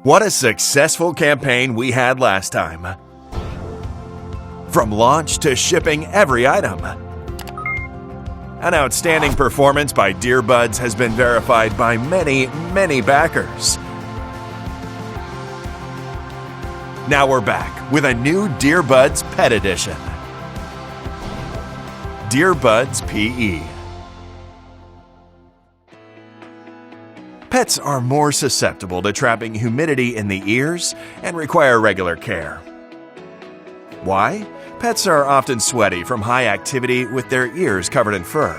What a successful campaign we had last time. From launch to shipping every item. An outstanding performance by DearBuds has been verified by many, many backers. Now we're back with a new DearBuds Pet Edition. DearBuds PE. Pets are more susceptible to trapping humidity in the ears and require regular care. Why? Pets are often sweaty from high activity with their ears covered in fur.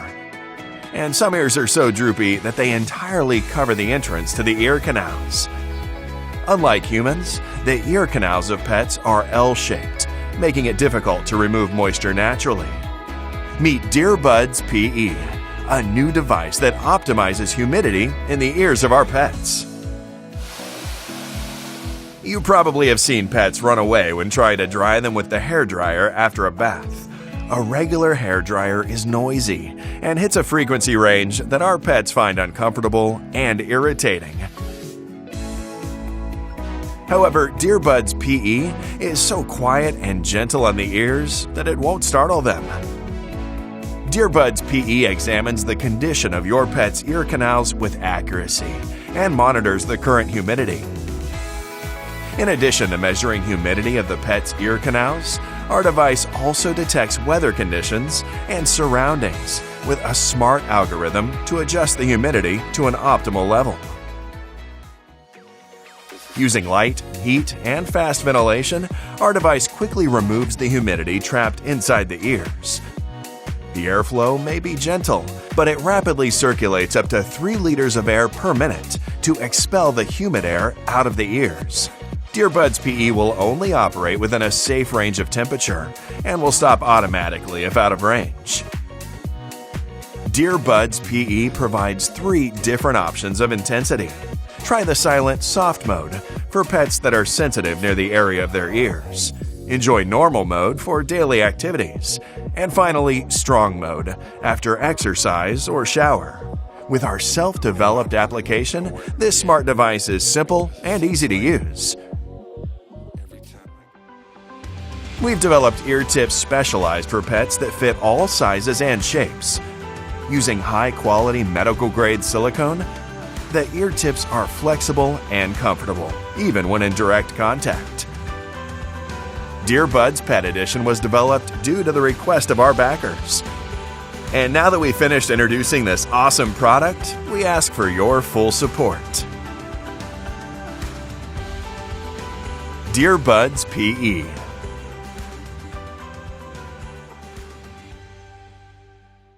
And some ears are so droopy that they entirely cover the entrance to the ear canals. Unlike humans, the ear canals of pets are L-shaped, making it difficult to remove moisture naturally. Meet DearBuds PE, a new device that optimizes humidity in the ears of our pets. You probably have seen pets run away when trying to dry them with the hairdryer after a bath. A regular hairdryer is noisy and hits a frequency range that our pets find uncomfortable and irritating. However, DearBuds PE is so quiet and gentle on the ears that it won't startle them. DearBuds PE examines the condition of your pet's ear canals with accuracy and monitors the current humidity. In addition to measuring humidity of the pet's ear canals, our device also detects weather conditions and surroundings with a smart algorithm to adjust the humidity to an optimal level. Using light, heat, and fast ventilation, our device quickly removes the humidity trapped inside the ears. The airflow may be gentle, but it rapidly circulates up to 3 liters of air per minute to expel the humid air out of the ears. DearBuds PE will only operate within a safe range of temperature and will stop automatically if out of range. DearBuds PE provides 3 different options of intensity. Try the silent soft mode for pets that are sensitive near the area of their ears. Enjoy normal mode for daily activities. And finally, strong mode after exercise or shower. With our self-developed application, this smart device is simple and easy to use. We've developed ear tips specialized for pets that fit all sizes and shapes. Using high-quality medical-grade silicone, the ear tips are flexible and comfortable, even when in direct contact. DearBuds Pet Edition was developed due to the request of our backers. And now that we've finished introducing this awesome product, we ask for your full support. DearBuds PE.